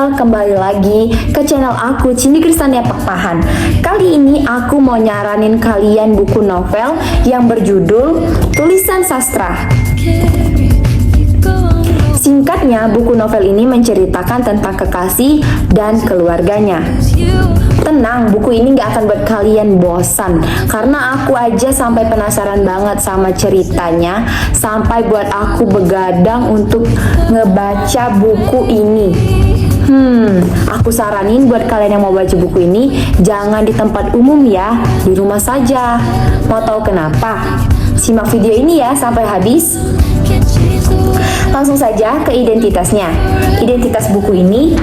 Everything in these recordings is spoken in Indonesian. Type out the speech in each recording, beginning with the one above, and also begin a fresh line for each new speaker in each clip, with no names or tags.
teman-teman, kembali lagi ke channel aku Cindy Kristania Pakpahan. Kali ini aku mau nyaranin kalian buku novel yang berjudul Tulisan Sastra. Singkatnya, buku novel ini menceritakan tentang kekasih dan keluarganya. Tenang, buku ini gak akan buat kalian bosan, karena aku aja sampai penasaran banget sama ceritanya, sampai buat aku begadang untuk ngebaca buku ini. Aku saranin buat kalian yang mau baca buku ini, jangan di tempat umum ya, di rumah saja. Mau tahu kenapa? Simak video ini ya sampai habis. Langsung saja ke identitasnya. Identitas buku ini,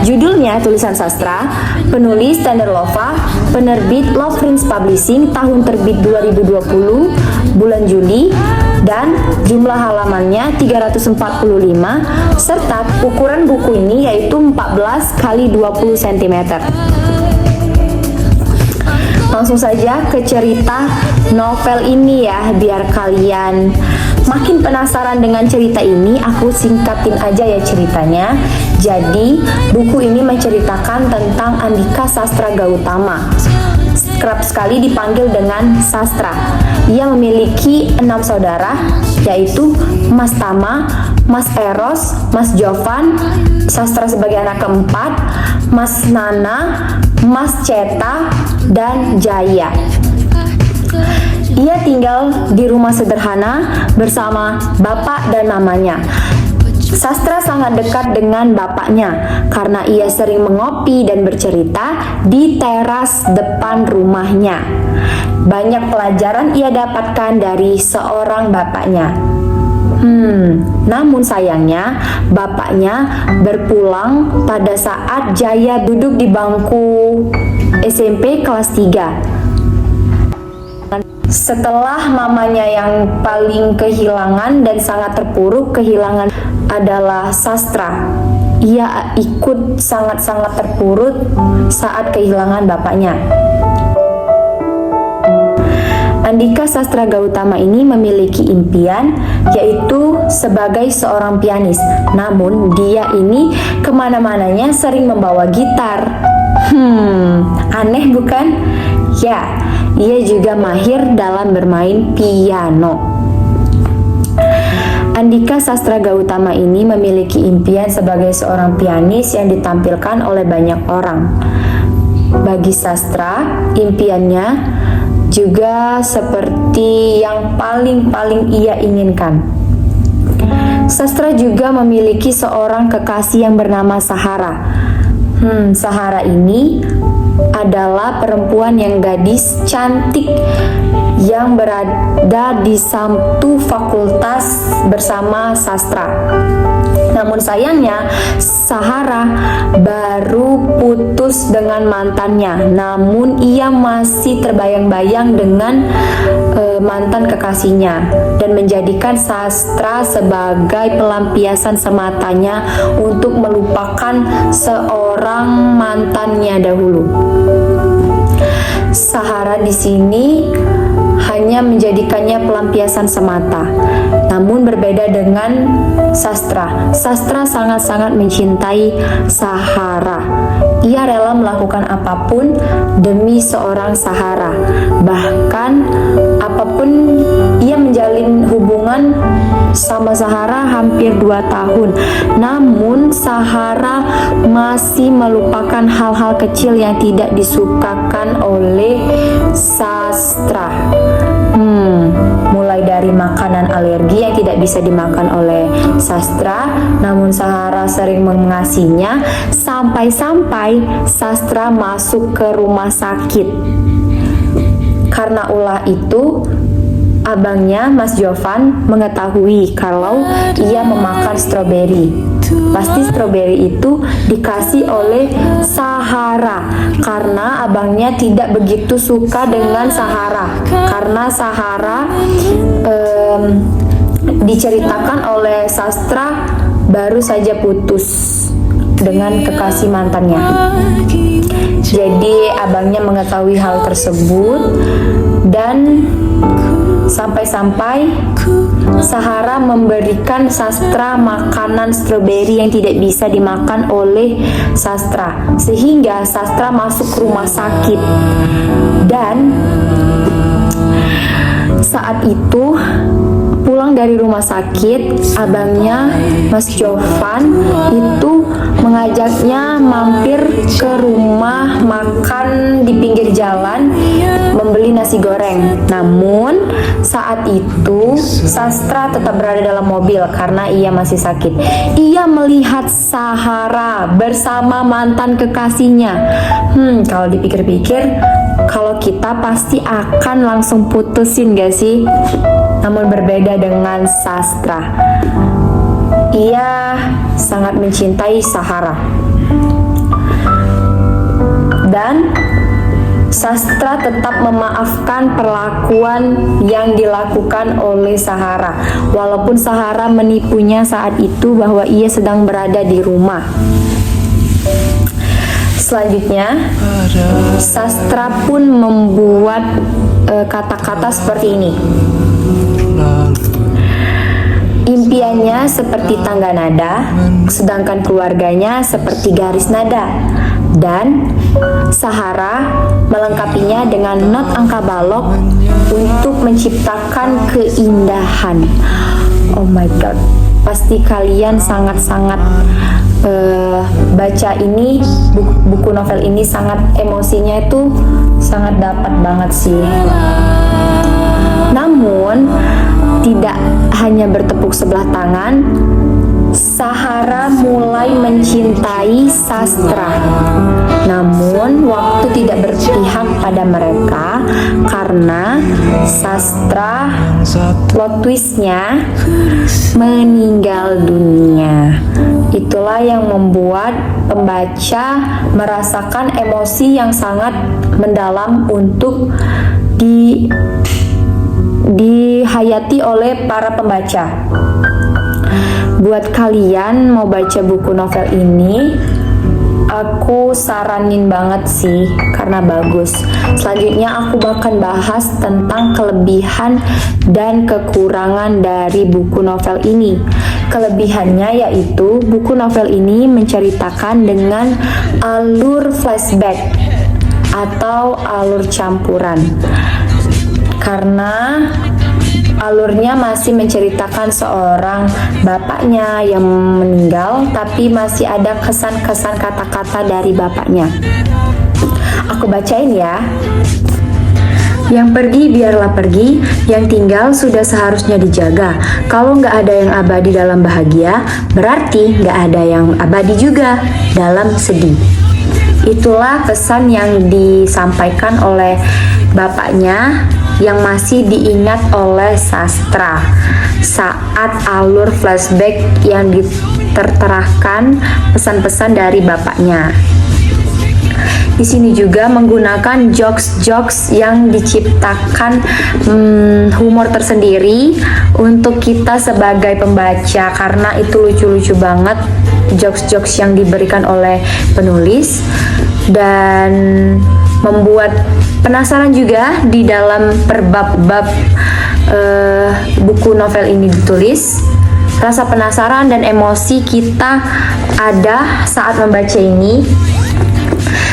judulnya Tulisan Sastra, penulis Tenderlova, penerbit Love Prince Publishing, tahun terbit 2020, bulan Juli, dan jumlah halamannya 345, serta ukuran buku ini yaitu 14 x 20 cm. Langsung saja ke cerita novel ini ya, biar kalian makin penasaran dengan cerita ini. Aku singkatin aja ya ceritanya. Jadi buku ini menceritakan tentang Andika Sastra Gautama, kerap sekali dipanggil dengan Sastra. Ia memiliki 6 saudara, yaitu Mas Tama, Mas Eros, Mas Jovan, Sastra sebagai anak keempat, Mas Nana, Mas Ceta, dan Jaya. Ia tinggal di rumah sederhana bersama bapak dan mamanya. Sastra sangat dekat dengan bapaknya karena ia sering mengopi dan bercerita di teras depan rumahnya. Banyak pelajaran ia dapatkan dari seorang bapaknya. Namun sayangnya bapaknya berpulang pada saat Jaya duduk di bangku SMP kelas 3. Setelah mamanya yang paling kehilangan dan sangat terpuruk kehilangan adalah Sastra. Ia ikut sangat-sangat terpuruk saat kehilangan bapaknya. Andika Sastra Gautama ini memiliki impian, yaitu sebagai seorang pianis. Namun dia ini kemana-mananya sering membawa gitar. Aneh bukan? Ya, ia juga mahir dalam bermain piano. Andika Sastra Gautama ini memiliki impian sebagai seorang pianis yang ditampilkan oleh banyak orang. Bagi Sastra, impiannya juga seperti yang paling ia inginkan. Sastra juga memiliki seorang kekasih yang bernama Sahara. Sahara ini adalah perempuan yang gadis cantik yang berada di satu fakultas bersama Sastra. Namun sayangnya Sahara baru putus dengan mantannya, namun ia masih terbayang-bayang dengan mantan kekasihnya dan menjadikan Sastra sebagai pelampiasan sematanya untuk melupakan seorang mantannya dahulu. Sahara di sini hanya menjadikannya pelampiasan semata. Namun berbeda dengan Sastra. Sastra sangat-sangat mencintai Sahara. Ia rela melakukan apapun demi seorang Sahara. Bahkan apapun, ia menjalin hubungan sama Sahara hampir 2 tahun. Namun Sahara masih melupakan hal-hal kecil yang tidak disukakan oleh Sastra. Mulai dari makanan alergi yang tidak bisa dimakan oleh Sastra, namun Sahara sering mengasihinya, sampai-sampai Sastra masuk ke rumah sakit. Karena ulah itu, abangnya Mas Jovan mengetahui kalau ia memakan stroberi. Pasti stroberi itu dikasih oleh Sahara karena abangnya tidak begitu suka dengan Sahara. Karena Sahara diceritakan oleh Sastra baru saja putus dengan kekasih mantannya. Jadi abangnya mengetahui hal tersebut dan Sampai-sampai Sahara memberikan Sastra makanan stroberi yang tidak bisa dimakan oleh Sastra, sehingga Sastra masuk rumah sakit. Dan saat itu pulang dari rumah sakit, abangnya Mas Jovan itu mengajaknya mampir ke rumah makan di pinggir jalan membeli nasi goreng. Namun saat itu Sastra tetap berada dalam mobil karena ia masih sakit. Ia melihat Sahara bersama mantan kekasihnya. Kalau dipikir-pikir, kalau kita pasti akan langsung putusin gak sih? Namun berbeda dengan Sastra. Ia sangat mencintai Sahara. Dan Sastra tetap memaafkan perlakuan yang dilakukan oleh Sahara, walaupun Sahara menipunya saat itu bahwa ia sedang berada di rumah. Selanjutnya, Sastra pun membuat kata-kata seperti ini. Impiannya seperti tangga nada, sedangkan keluarganya seperti garis nada. Dan Sahara melengkapinya dengan not angka balok untuk menciptakan keindahan. Oh my god, pasti kalian sangat-sangat baca ini, buku novel ini sangat emosinya itu sangat dapat banget sih. Namun tidak hanya bertepuk sebelah tangan, Sahara mulai mencintai Sastra. Namun waktu tidak berpihak pada mereka karena Sastra plot twistnya meninggal dunia. Itulah yang membuat pembaca merasakan emosi yang sangat mendalam untuk dihayati oleh para pembaca. Buat kalian mau baca buku novel ini, aku saranin banget sih karena bagus. Selanjutnya aku akan bahas tentang kelebihan dan kekurangan dari buku novel ini. Kelebihannya yaitu buku novel ini menceritakan dengan alur flashback atau alur campuran. Karena alurnya masih menceritakan seorang bapaknya yang meninggal, tapi masih ada kesan-kesan kata-kata dari bapaknya. Aku bacain ya. Yang pergi biarlah pergi, yang tinggal sudah seharusnya dijaga. Kalau nggak ada yang abadi dalam bahagia, berarti nggak ada yang abadi juga dalam sedih. Itulah pesan yang disampaikan oleh bapaknya yang masih diingat oleh Sastra saat alur flashback yang diterterakan pesan-pesan dari bapaknya. Di sini juga menggunakan jokes-jokes yang diciptakan humor tersendiri untuk kita sebagai pembaca karena itu lucu-lucu banget jokes-jokes yang diberikan oleh penulis dan membuat penasaran juga di dalam perbab-bab buku novel ini ditulis. Rasa penasaran dan emosi kita ada saat membaca ini.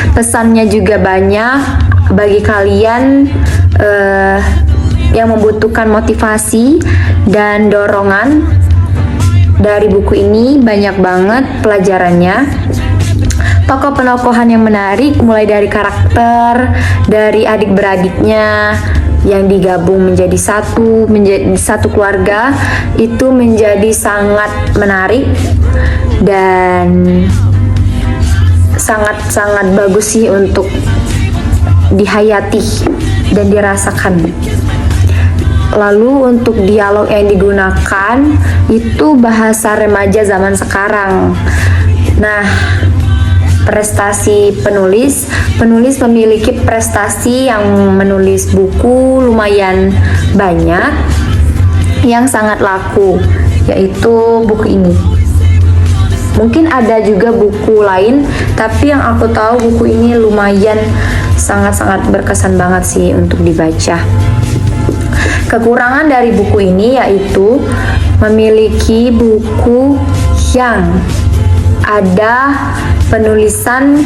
Pesannya juga banyak bagi kalian yang membutuhkan motivasi dan dorongan. Dari buku ini banyak banget pelajarannya. Tokoh penokohan yang menarik mulai dari karakter, dari adik-beradiknya yang digabung menjadi satu keluarga itu menjadi sangat menarik dan sangat-sangat bagus sih untuk dihayati dan dirasakan. Lalu untuk dialog yang digunakan itu bahasa remaja zaman sekarang. Nah, prestasi penulis memiliki prestasi yang menulis buku lumayan banyak yang sangat laku, yaitu buku ini. Mungkin ada juga buku lain, tapi yang aku tahu buku ini lumayan sangat-sangat berkesan banget sih untuk dibaca. Kekurangan dari buku ini yaitu memiliki buku yang ada penulisan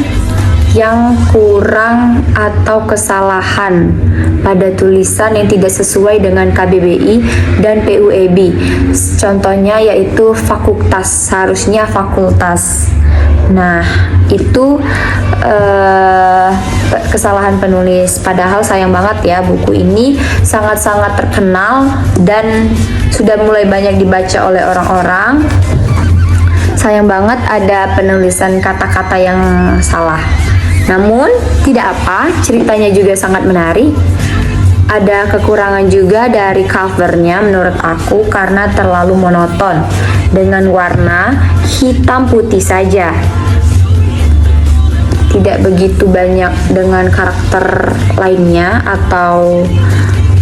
yang kurang atau kesalahan pada tulisan yang tidak sesuai dengan KBBI dan PUEB. Contohnya yaitu fakultas, harusnya fakultas. Nah, itu kesalahan penulis. Padahal sayang banget ya, buku ini sangat-sangat terkenal dan sudah mulai banyak dibaca oleh orang-orang. Sayang banget ada penulisan kata-kata yang salah. Namun, tidak apa, ceritanya juga sangat menarik. Ada kekurangan juga dari covernya menurut aku karena terlalu monoton dengan warna hitam putih saja. Tidak begitu banyak dengan karakter lainnya atau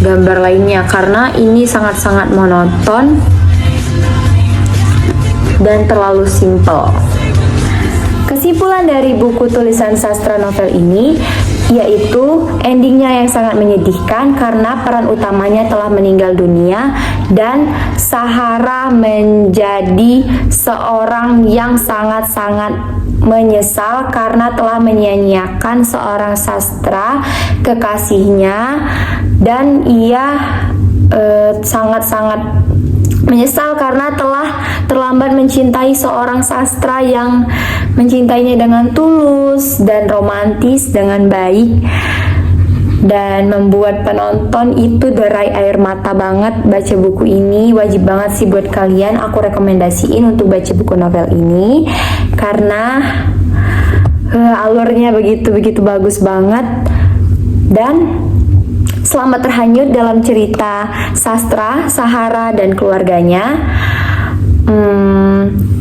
gambar lainnya karena ini sangat-sangat monoton dan terlalu simple. Kesimpulan dari buku tulisan sastra novel ini yaitu endingnya yang sangat menyedihkan karena peran utamanya telah meninggal dunia dan Sahara menjadi seorang yang sangat-sangat menyesal karena telah menyia-nyiakan seorang sastra kekasihnya dan ia sangat-sangat menyesal karena telah terlambat mencintai seorang sastra yang mencintainya dengan tulus dan romantis dengan baik dan membuat penonton itu derai air mata banget baca buku ini. Wajib banget sih buat kalian, aku rekomendasiin untuk baca buku novel ini karena alurnya begitu bagus banget dan selamat terhanyut dalam cerita sastra Sahara dan keluarganya.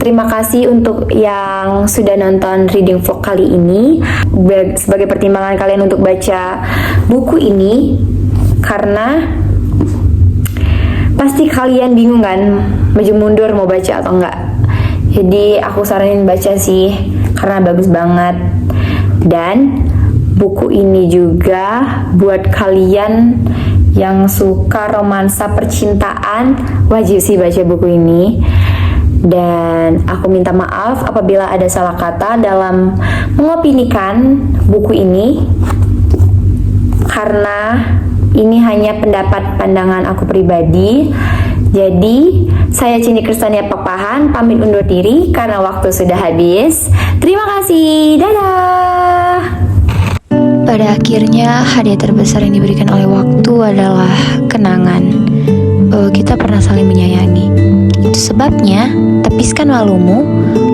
Terima kasih untuk yang sudah nonton reading vlog kali ini. Sebagai pertimbangan kalian untuk baca buku ini, karena pasti kalian bingung kan, maju mundur mau baca atau enggak. Jadi aku saranin baca sih, karena bagus banget. Dan buku ini juga buat kalian yang suka romansa percintaan, wajib sih baca buku ini. Dan aku minta maaf apabila ada salah kata dalam mengopinikan buku ini, karena ini hanya pendapat pandangan aku pribadi. Jadi saya Cindy Kristania Papahan pamit undur diri karena waktu sudah habis. Terima kasih, dadah.
Pada akhirnya, hadiah terbesar yang diberikan oleh waktu adalah kenangan bahwa kita pernah saling menyayangi. Itu sebabnya, tepiskan malumu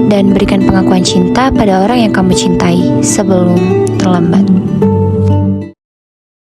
dan berikan pengakuan cinta pada orang yang kamu cintai sebelum terlambat.